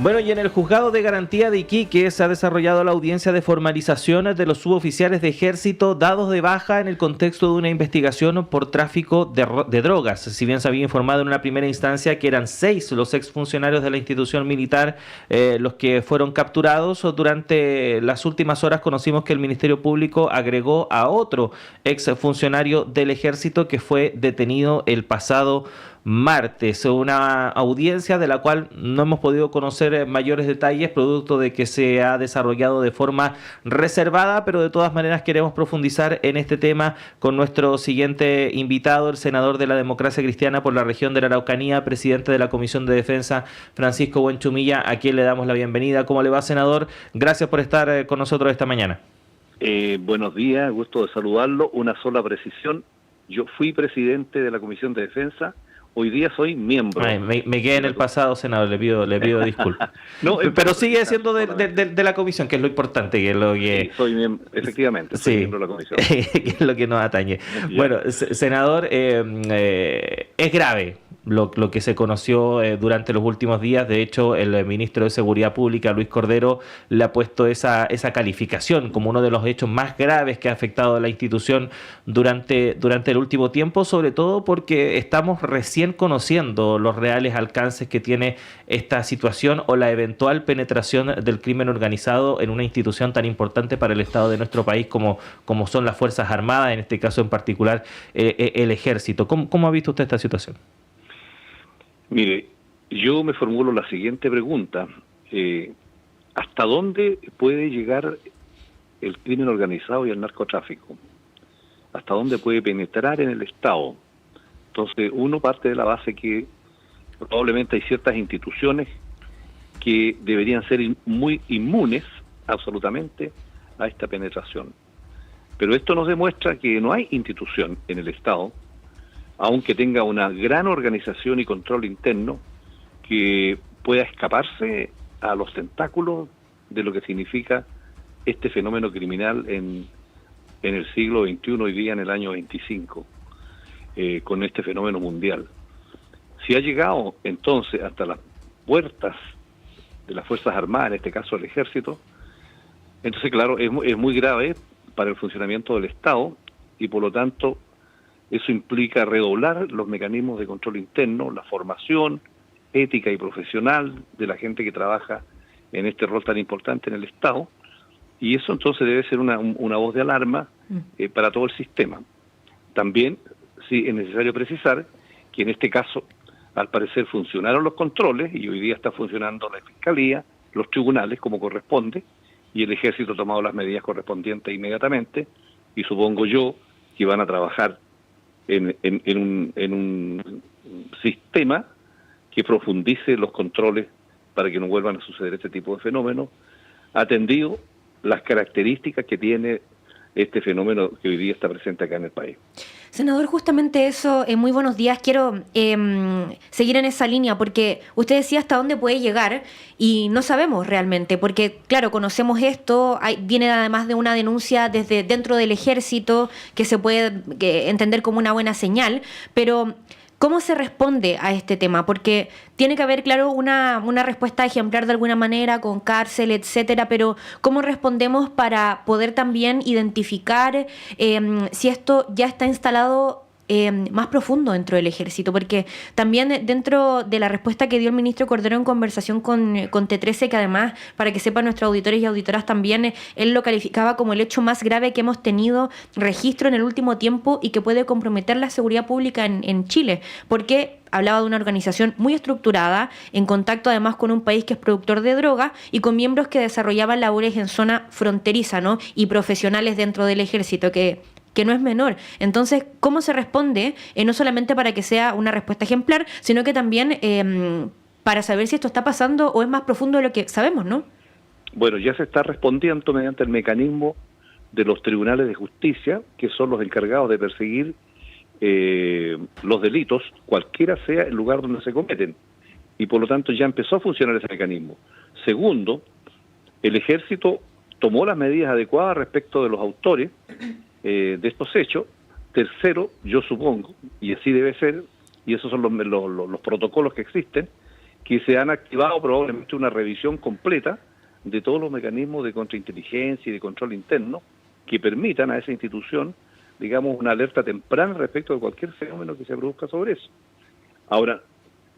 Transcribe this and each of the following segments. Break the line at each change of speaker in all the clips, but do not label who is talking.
Bueno, y en el Juzgado de Garantía de Iquique se ha desarrollado la audiencia de formalización de los suboficiales de Ejército dados de baja en el contexto de una investigación por tráfico de drogas. Si bien se había informado en una primera instancia que eran 6 los exfuncionarios de la institución militar los que fueron capturados, durante las últimas horas conocimos que el Ministerio Público agregó a otro exfuncionario del Ejército que fue detenido el pasado martes, una audiencia de la cual no hemos podido conocer mayores detalles, producto de que se ha desarrollado de forma reservada, pero de todas maneras queremos profundizar en este tema con nuestro siguiente invitado, el senador de la Democracia Cristiana por la región de la Araucanía, presidente de la Comisión de Defensa, Francisco Buenchumilla, a quien le damos la bienvenida. ¿Cómo le va, senador? Gracias por estar con nosotros esta mañana.
Buenos días, gusto de saludarlo. Una sola precisión, yo fui presidente de la Comisión de Defensa. Hoy día soy miembro.
Me quedé en el pasado, senador, le pido disculpas. No, pero sigue siendo de la comisión, que es lo importante, que es lo que...
Sí, soy miembro, efectivamente, soy miembro de la comisión.
Que es lo que nos atañe. Ya. Bueno, senador, es grave lo que se conoció durante los últimos días. De hecho, el ministro de Seguridad Pública, Luis Cordero, le ha puesto esa calificación como uno de los hechos más graves que ha afectado a la institución durante el último tiempo, sobre todo porque estamos recién conociendo los reales alcances que tiene esta situación o la eventual penetración del crimen organizado en una institución tan importante para el Estado de nuestro país como son las Fuerzas Armadas, en este caso en particular el Ejército. ¿Cómo ha visto usted esta situación?
Mire, yo me formulo la siguiente pregunta. ¿Hasta dónde puede llegar el crimen organizado y el narcotráfico? ¿Hasta dónde puede penetrar en el Estado? Entonces, uno parte de la base que probablemente hay ciertas instituciones que deberían ser muy inmunes, absolutamente, a esta penetración. Pero esto nos demuestra que no hay institución en el Estado, aunque tenga una gran organización y control interno, que pueda escaparse a los tentáculos de lo que significa este fenómeno criminal en el siglo XXI, hoy día en el año 25. Con este fenómeno mundial. Si ha llegado entonces hasta las puertas de las Fuerzas Armadas, en este caso el Ejército, entonces claro, es muy grave para el funcionamiento del Estado y por lo tanto eso implica redoblar los mecanismos de control interno, la formación ética y profesional de la gente que trabaja en este rol tan importante en el Estado, y eso entonces debe ser una voz de alarma para todo el sistema. También sí es necesario precisar que en este caso, al parecer, funcionaron los controles y hoy día está funcionando la Fiscalía, los tribunales como corresponde, y el Ejército ha tomado las medidas correspondientes inmediatamente, y supongo yo que van a trabajar en un sistema que profundice los controles para que no vuelvan a suceder este tipo de fenómenos, atendido las características que tiene este fenómeno que hoy día está presente acá en el país.
Senador, justamente eso, muy buenos días. Quiero seguir en esa línea porque usted decía hasta dónde puede llegar y no sabemos realmente, porque claro, conocemos esto, viene además de una denuncia desde dentro del Ejército que se puede entender como una buena señal, pero ¿cómo se responde a este tema? Porque tiene que haber, claro, una respuesta ejemplar de alguna manera, con cárcel, etcétera, pero ¿cómo respondemos para poder también identificar si esto ya está instalado más profundo dentro del Ejército? Porque también dentro de la respuesta que dio el ministro Cordero en conversación con T13, que además, para que sepan nuestros auditores y auditoras también, él lo calificaba como el hecho más grave que hemos tenido registro en el último tiempo y que puede comprometer la seguridad pública en Chile, porque hablaba de una organización muy estructurada, en contacto además con un país que es productor de droga y con miembros que desarrollaban labores en zona fronteriza, ¿no? Y profesionales dentro del Ejército, que no es menor. Entonces, ¿cómo se responde? No solamente para que sea una respuesta ejemplar, sino que también para saber si esto está pasando o es más profundo de lo que sabemos, ¿no?
Bueno, ya se está respondiendo mediante el mecanismo de los tribunales de justicia, que son los encargados de perseguir los delitos, cualquiera sea el lugar donde se cometen. Y por lo tanto ya empezó a funcionar ese mecanismo. Segundo, el Ejército tomó las medidas adecuadas respecto de los autores de estos hechos. Tercero, yo supongo, y así debe ser, y esos son los protocolos que existen, que se han activado probablemente una revisión completa de todos los mecanismos de contrainteligencia y de control interno que permitan a esa institución, digamos, una alerta temprana respecto de cualquier fenómeno que se produzca sobre eso. Ahora,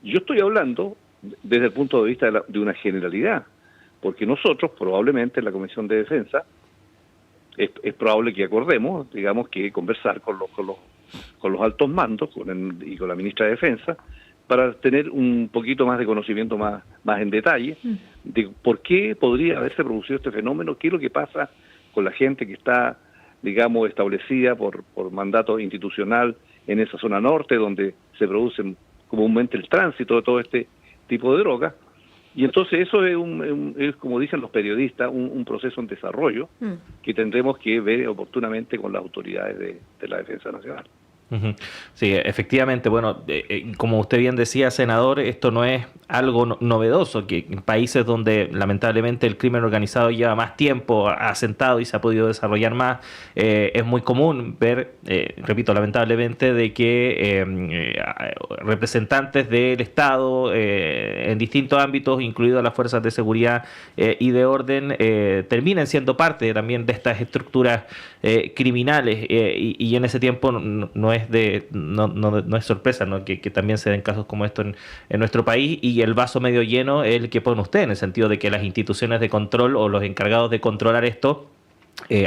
yo estoy hablando desde el punto de vista de una generalidad, porque nosotros probablemente en la Comisión de Defensa es probable que acordemos, digamos, que conversar con los altos mandos y con la ministra de Defensa para tener un poquito más de conocimiento más en detalle de por qué podría haberse producido este fenómeno, qué es lo que pasa con la gente que está, digamos, establecida por mandato institucional en esa zona norte, donde se produce comúnmente el tránsito de todo este tipo de drogas. Y entonces eso es como dicen los periodistas, un proceso en desarrollo que tendremos que ver oportunamente con las autoridades de la Defensa Nacional.
Sí, efectivamente, bueno, como usted bien decía, senador, esto no es algo novedoso, que en países donde lamentablemente el crimen organizado lleva más tiempo asentado y se ha podido desarrollar más, es muy común ver, repito, lamentablemente, de que representantes del Estado en distintos ámbitos, incluidas las fuerzas de seguridad y de orden, terminen siendo parte también de estas estructuras criminales y en ese tiempo no es sorpresa, ¿no? Que también se den casos como esto en nuestro país, y el vaso medio lleno es el que pone usted, en el sentido de que las instituciones de control o los encargados de controlar esto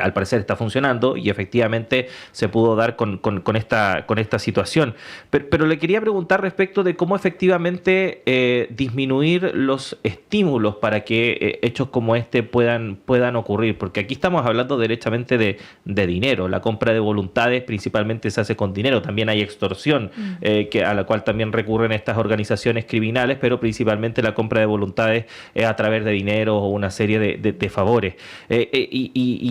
al parecer está funcionando y efectivamente se pudo dar con esta situación. Pero le quería preguntar respecto de cómo efectivamente disminuir los estímulos para que hechos como este puedan ocurrir, porque aquí estamos hablando derechamente de dinero. La compra de voluntades principalmente se hace con dinero, también hay extorsión a la cual también recurren estas organizaciones criminales, pero principalmente la compra de voluntades es a través de dinero o una serie de favores.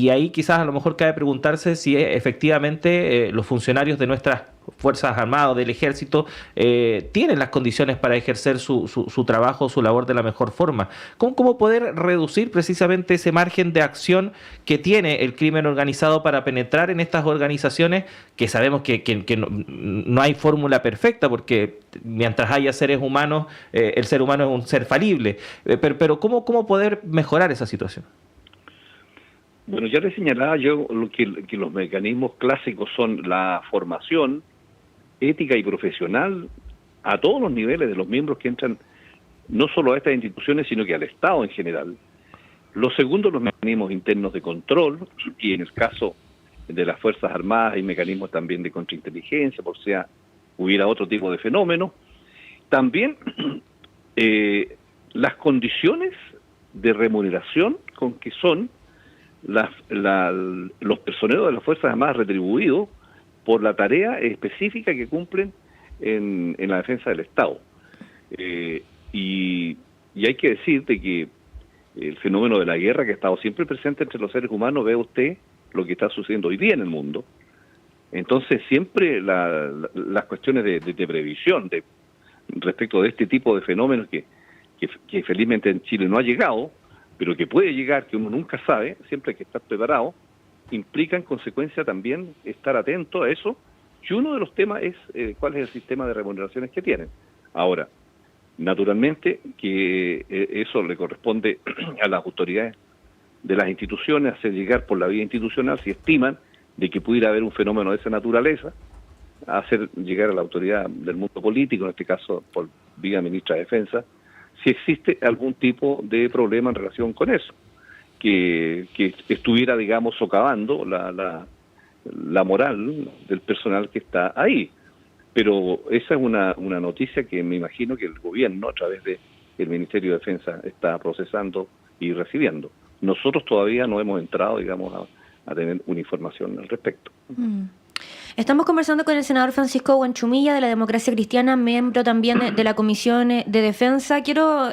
Y ahí quizás a lo mejor cabe preguntarse si efectivamente los funcionarios de nuestras Fuerzas Armadas, del Ejército, tienen las condiciones para ejercer su trabajo, su labor de la mejor forma. ¿Cómo poder reducir precisamente ese margen de acción que tiene el crimen organizado para penetrar en estas organizaciones, que sabemos que no hay fórmula perfecta, porque mientras haya seres humanos, el ser humano es un ser falible, pero ¿cómo poder mejorar esa situación?
Bueno, ya le señalaba yo que los mecanismos clásicos son la formación ética y profesional a todos los niveles de los miembros que entran, no solo a estas instituciones, sino que al Estado en general. Lo segundo, los mecanismos internos de control, y en el caso de las Fuerzas Armadas hay mecanismos también de contrainteligencia, por si hubiera otro tipo de fenómeno. También las condiciones de remuneración con que son los personeros de las Fuerzas Armadas retribuidos por la tarea específica que cumplen en la defensa del Estado. Y hay que decirte que el fenómeno de la guerra, que ha estado siempre presente entre los seres humanos, ve usted lo que está sucediendo hoy día en el mundo. Entonces siempre las cuestiones de previsión respecto de este tipo de fenómenos que felizmente en Chile no ha llegado, pero que puede llegar, que uno nunca sabe, siempre hay que estar preparado, implica en consecuencia también estar atento a eso, y uno de los temas es cuál es el sistema de remuneraciones que tienen. Ahora, naturalmente que eso le corresponde a las autoridades de las instituciones hacer llegar por la vía institucional, si estiman de que pudiera haber un fenómeno de esa naturaleza, hacer llegar a la autoridad del mundo político, en este caso por vía ministra de Defensa, si existe algún tipo de problema en relación con eso, que estuviera, digamos, socavando la moral del personal que está ahí. Pero esa es una noticia que me imagino que el gobierno, a través del Ministerio de Defensa, está procesando y recibiendo. Nosotros todavía no hemos entrado, digamos, a tener una información al respecto.
Estamos conversando con el senador Francisco Huanchumilla, de la Democracia Cristiana, miembro también de la Comisión de Defensa. Quiero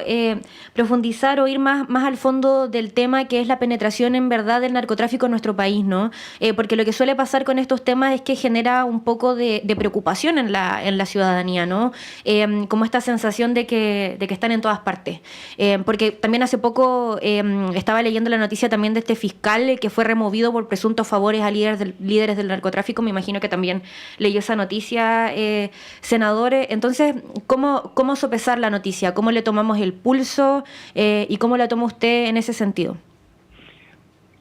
profundizar o ir más al fondo del tema, que es la penetración en verdad del narcotráfico en nuestro país, ¿no? Porque lo que suele pasar con estos temas es que genera un poco de preocupación en la ciudadanía, ¿no? Como esta sensación de que están en todas partes. Porque también hace poco estaba leyendo la noticia también de este fiscal que fue removido por presuntos favores a líderes del narcotráfico. Me imagino que también leyó esa noticia, senador. Entonces, ¿cómo sopesar la noticia? ¿Cómo le tomamos el pulso? ¿Y cómo la toma usted en ese sentido?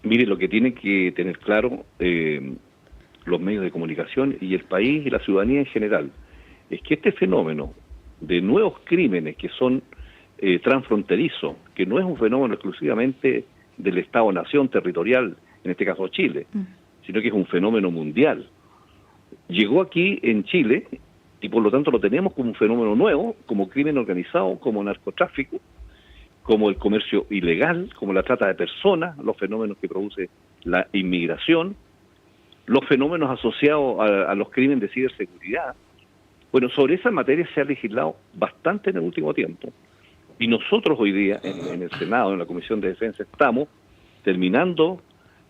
Mire, lo que tiene que tener claro los medios de comunicación y el país y la ciudadanía en general es que este fenómeno de nuevos crímenes que son transfronterizos, que no es un fenómeno exclusivamente del Estado-nación territorial, en este caso Chile, sino que es un fenómeno mundial. Llegó aquí en Chile y por lo tanto lo tenemos como un fenómeno nuevo, como crimen organizado, como narcotráfico, como el comercio ilegal, como la trata de personas, los fenómenos que produce la inmigración, los fenómenos asociados a los crímenes de ciberseguridad. Bueno, sobre esa materia se ha legislado bastante en el último tiempo. Y nosotros hoy día, en el Senado, en la Comisión de Defensa, estamos terminando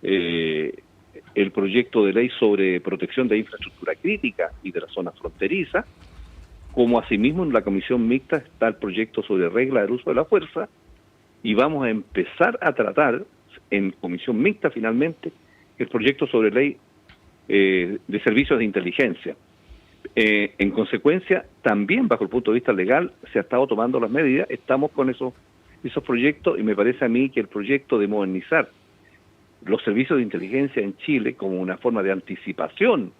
el proyecto de ley sobre protección de infraestructura crítica y de las zonas fronterizas, como asimismo en la Comisión Mixta está el proyecto sobre reglas del uso de la fuerza, y vamos a empezar a tratar en Comisión Mixta finalmente el proyecto sobre ley de servicios de inteligencia. En consecuencia, también bajo el punto de vista legal se ha estado tomando las medidas, estamos con esos proyectos, y me parece a mí que el proyecto de modernizar los servicios de inteligencia en Chile como una forma de anticipación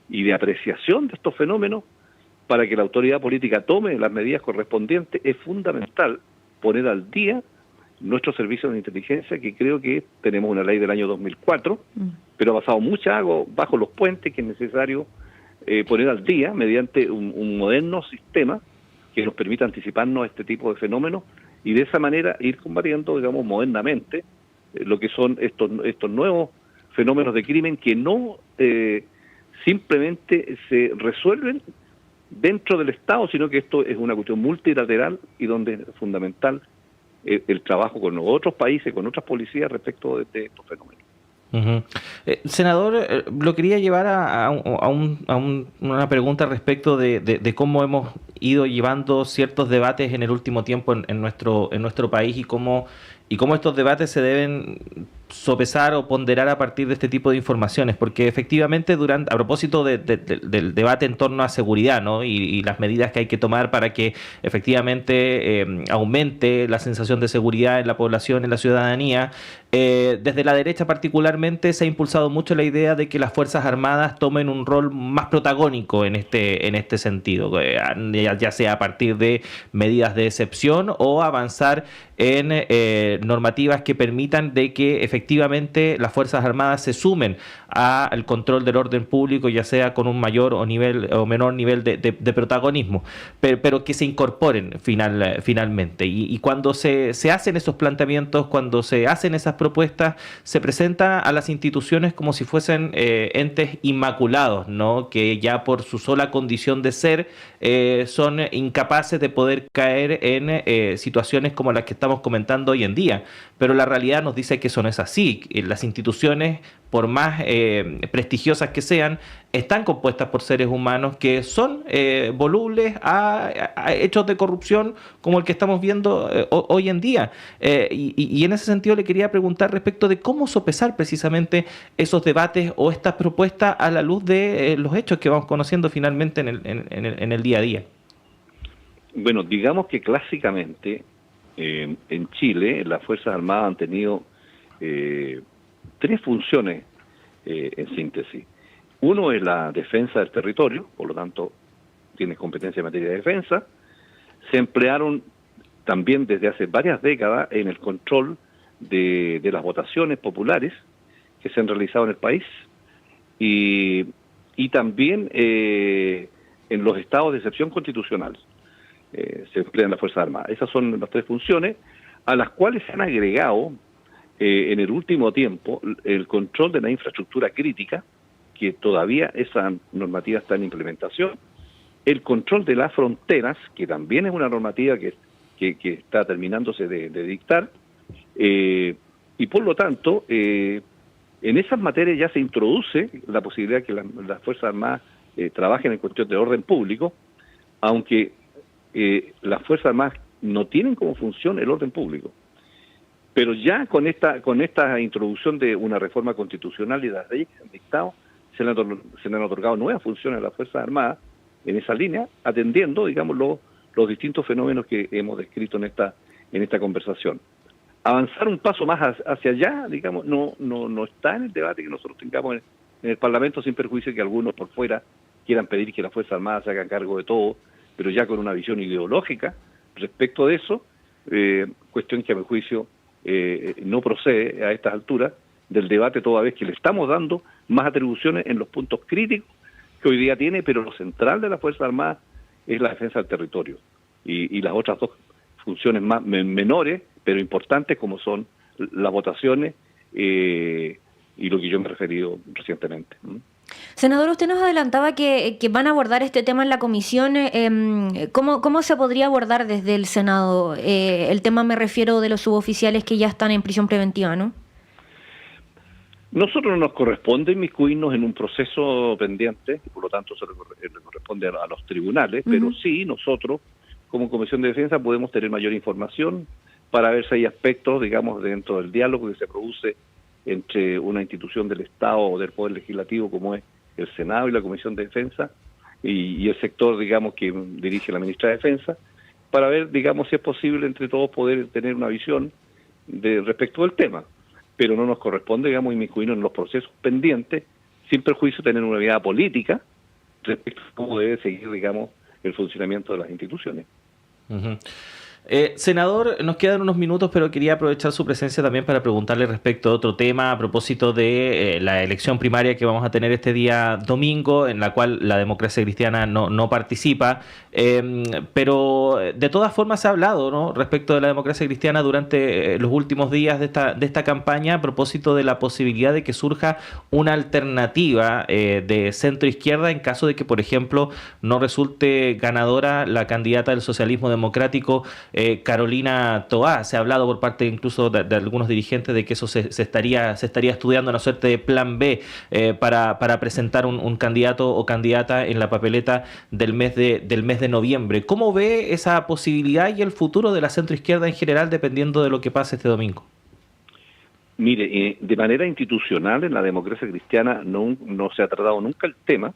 y de apreciación de estos fenómenos para que la autoridad política tome las medidas correspondientes, es fundamental poner al día nuestros servicios de inteligencia, que creo que tenemos una ley del año 2004, pero ha pasado mucha agua bajo los puentes, que es necesario poner al día mediante un moderno sistema que nos permita anticiparnos a este tipo de fenómenos y de esa manera ir combatiendo, digamos, modernamente lo que son estos nuevos fenómenos de crimen que no simplemente se resuelven dentro del Estado, sino que esto es una cuestión multilateral y donde es fundamental el trabajo con otros países, con otras policías respecto de estos fenómenos.
Senador, lo quería llevar a una pregunta respecto de cómo hemos ido llevando ciertos debates en el último tiempo en nuestro país y cómo estos debates se deben sopesar o ponderar a partir de este tipo de informaciones, porque efectivamente a propósito del debate en torno a seguridad, ¿no? y las medidas que hay que tomar para que efectivamente aumente la sensación de seguridad en la población, en la ciudadanía, desde la derecha particularmente se ha impulsado mucho la idea de que las Fuerzas Armadas tomen un rol más protagónico en este sentido, ya sea a partir de medidas de excepción o avanzar en normativas que permitan de que efectivamente las Fuerzas Armadas se sumen al control del orden público, ya sea con un mayor o menor nivel de protagonismo, pero que se incorporen finalmente. Y cuando se hacen esos planteamientos, cuando se hacen esas propuestas, se presenta a las instituciones como si fuesen entes inmaculados, ¿no? Que ya por su sola condición de ser son incapaces de poder caer en situaciones como las que estamos comentando hoy en día. Pero la realidad nos dice que eso no es así. Las instituciones, por más prestigiosas que sean, están compuestas por seres humanos que son volubles a hechos de corrupción como el que estamos viendo hoy en día. Y en ese sentido le quería preguntar respecto de cómo sopesar precisamente esos debates o estas propuestas a la luz de los hechos que vamos conociendo finalmente en el día a día.
Bueno, digamos que clásicamente en Chile las Fuerzas Armadas han tenido tres funciones en síntesis. Uno es la defensa del territorio, por lo tanto tiene competencia en materia de defensa. Se emplearon también desde hace varias décadas en el control de las votaciones populares que se han realizado en el país y también en los estados de excepción constitucional se emplean las Fuerzas Armadas. Esas son las tres funciones a las cuales se han agregado en el último tiempo el control de la infraestructura crítica, que todavía esa normativa está en implementación, el control de las fronteras, que también es una normativa que está terminándose de dictar, y por lo tanto, en esas materias ya se introduce la posibilidad que las Fuerzas Armadas trabajen en cuestión de orden público, aunque las Fuerzas Armadas no tienen como función el orden público. Pero ya con esta introducción de una reforma constitucional y de las leyes que han dictado, se le han otorgado nuevas funciones a las Fuerzas Armadas en esa línea, atendiendo, digamos, los distintos fenómenos que hemos descrito en esta conversación. Avanzar un paso más hacia allá, digamos, no está en el debate que nosotros tengamos en el Parlamento, sin perjuicio que algunos por fuera quieran pedir que las Fuerzas Armadas se hagan cargo de todo, pero ya con una visión ideológica respecto de eso, cuestión que a mi juicio no procede a estas alturas del debate, toda vez que le estamos dando más atribuciones en los puntos críticos que hoy día tiene, pero lo central de las Fuerzas Armadas es la defensa del territorio y las otras dos funciones más menores, pero importantes, como son las votaciones y lo que yo me he referido recientemente.
Senador, usted nos adelantaba que van a abordar este tema en la comisión. ¿Cómo se podría abordar desde el Senado? El tema, me refiero, de los suboficiales que ya están en prisión preventiva, ¿no?
Nosotros no nos corresponde inmiscuirnos en un proceso pendiente, y por lo tanto se le corresponde a los tribunales, pero sí nosotros, como Comisión de Defensa, podemos tener mayor información para ver si hay aspectos, digamos, dentro del diálogo que se produce entre una institución del Estado o del Poder Legislativo como es el Senado y la Comisión de Defensa y el sector, digamos, que dirige la Ministra de Defensa, para ver, digamos, si es posible entre todos poder tener una visión respecto del tema. Pero no nos corresponde, digamos, inmiscuirnos en los procesos pendientes, sin perjuicio de tener una mirada política respecto a cómo debe seguir, digamos, el funcionamiento de las instituciones.
Uh-huh. Senador, nos quedan unos minutos, pero quería aprovechar su presencia también para preguntarle respecto a otro tema a propósito de la elección primaria que vamos a tener este día domingo, en la cual la Democracia Cristiana no participa, pero de todas formas se ha hablado, ¿no?, respecto de la Democracia Cristiana durante los últimos días de esta campaña a propósito de la posibilidad de que surja una alternativa de centro-izquierda en caso de que, por ejemplo, no resulte ganadora la candidata del socialismo democrático, Carolina Toá. Se ha hablado por parte incluso de algunos dirigentes de que eso se estaría estudiando una suerte de plan B para presentar un candidato o candidata en la papeleta del mes de noviembre. ¿Cómo ve esa posibilidad y el futuro de la centroizquierda en general dependiendo de lo que pase este domingo?
Mire, de manera institucional en la Democracia Cristiana no se ha tratado nunca el tema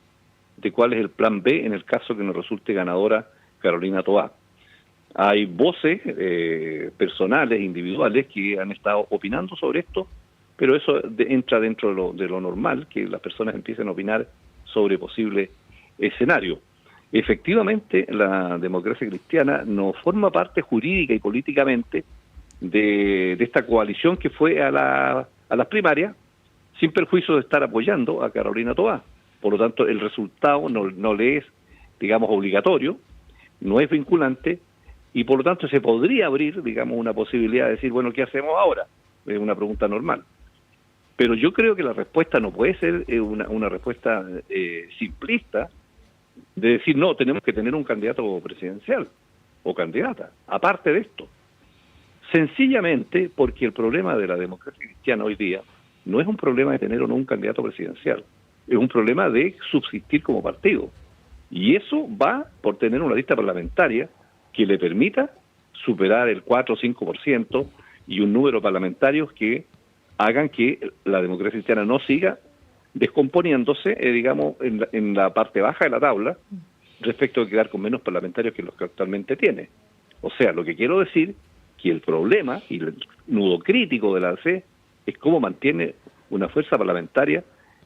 de cuál es el plan B en el caso que nos resulte ganadora Carolina Toá. Hay voces personales, individuales, que han estado opinando sobre esto, pero eso entra dentro de lo normal, que las personas empiecen a opinar sobre posibles escenarios. Efectivamente, la Democracia Cristiana no forma parte jurídica y políticamente de esta coalición que fue a las primarias, sin perjuicio de estar apoyando a Carolina Toá. Por lo tanto, el resultado no le es, digamos, obligatorio, no es vinculante, y por lo tanto se podría abrir, digamos, una posibilidad de decir, bueno, ¿qué hacemos ahora? Es una pregunta normal. Pero yo creo que la respuesta no puede ser una respuesta simplista de decir, no, tenemos que tener un candidato presidencial o candidata, aparte de esto. Sencillamente porque el problema de la Democracia Cristiana hoy día no es un problema de tener o no un candidato presidencial, es un problema de subsistir como partido. Y eso va por tener una lista parlamentaria que le permita superar el 4 o 5% y un número de parlamentarios que hagan que la Democracia Cristiana no siga descomponiéndose, digamos, en la parte baja de la tabla respecto de quedar con menos parlamentarios que los que actualmente tiene. O sea, lo que quiero decir que el problema y el nudo crítico de la AC es cómo mantiene una fuerza parlamentaria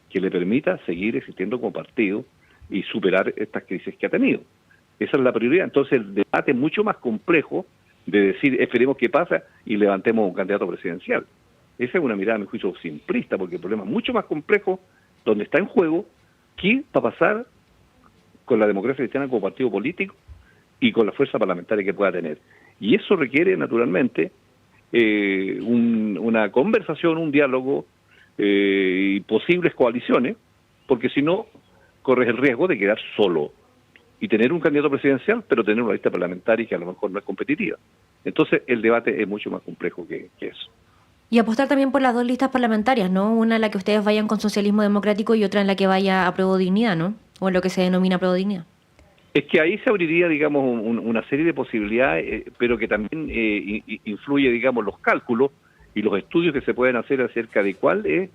que le permita seguir existiendo como partido y superar estas crisis que ha tenido. Esa es la prioridad. Entonces el debate es mucho más complejo de decir, esperemos qué pasa y levantemos un candidato presidencial. Esa es una mirada, a mi juicio, simplista, porque el problema es mucho más complejo, donde está en juego qué va a pasar con la Democracia Cristiana como partido político y con la fuerza parlamentaria que pueda tener. Y eso requiere, naturalmente, una conversación, un diálogo y posibles coaliciones, porque si no, corres el riesgo de quedar solo y tener un candidato presidencial, pero tener una lista parlamentaria que a lo mejor no es competitiva. Entonces, el debate es mucho más complejo que eso.
Y apostar también por las dos listas parlamentarias, ¿no? Una en la que ustedes vayan con Socialismo Democrático y otra en la que vaya a Apruebo Dignidad, ¿no? O en lo que se denomina Apruebo Dignidad.
Es que ahí se abriría, digamos, una serie de posibilidades, pero que también influye, digamos, los cálculos y los estudios que se pueden hacer acerca de cuál es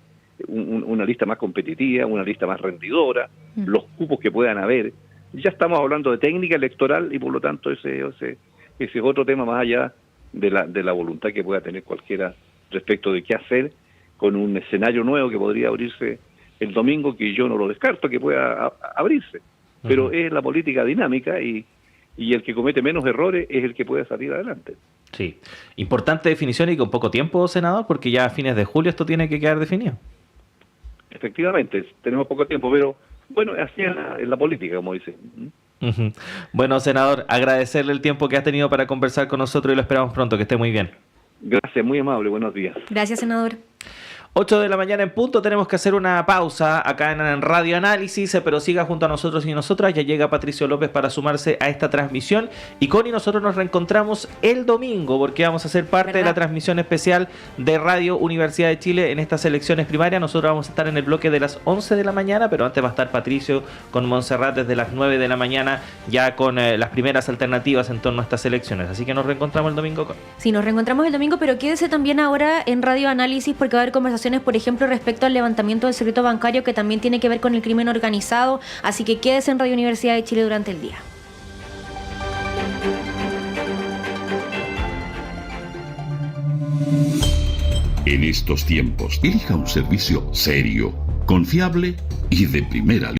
una lista más competitiva, una lista más rendidora, los cupos que puedan haber. Ya estamos hablando de técnica electoral y por lo tanto ese es otro tema más allá de la voluntad que pueda tener cualquiera respecto de qué hacer con un escenario nuevo que podría abrirse el domingo, que yo no lo descarto que pueda abrirse. Pero es la política dinámica y el que comete menos errores es el que puede salir adelante.
Sí, importante definición y con poco tiempo, senador, porque ya a fines de julio esto tiene que quedar definido.
Efectivamente, tenemos poco tiempo, pero bueno, así es la política, como dice.
Bueno, senador, agradecerle el tiempo que ha tenido para conversar con nosotros y lo esperamos pronto, que esté muy bien.
Gracias, muy amable, buenos días.
Gracias, senador.
8 de la mañana en punto, tenemos que hacer una pausa acá en Radio Análisis, pero siga junto a nosotros y nosotras. Ya llega Patricio López para sumarse a esta transmisión y Connie, nosotros nos reencontramos el domingo porque vamos a ser parte de la transmisión especial de Radio Universidad de Chile en estas elecciones primarias. Nosotros vamos a estar en el bloque de las 11 de la mañana, pero antes va a estar Patricio con Montserrat desde las 9 de la mañana ya con las primeras alternativas en torno a estas elecciones. Así que nos reencontramos el domingo, Connie.
Sí, nos reencontramos el domingo, pero quédese también ahora en Radio Análisis porque va a haber conversaciones, por ejemplo, respecto al levantamiento del secreto bancario, que también tiene que ver con el crimen organizado, así que quédese en Radio Universidad de Chile durante el día.
En estos tiempos, elija un servicio serio, confiable y de primera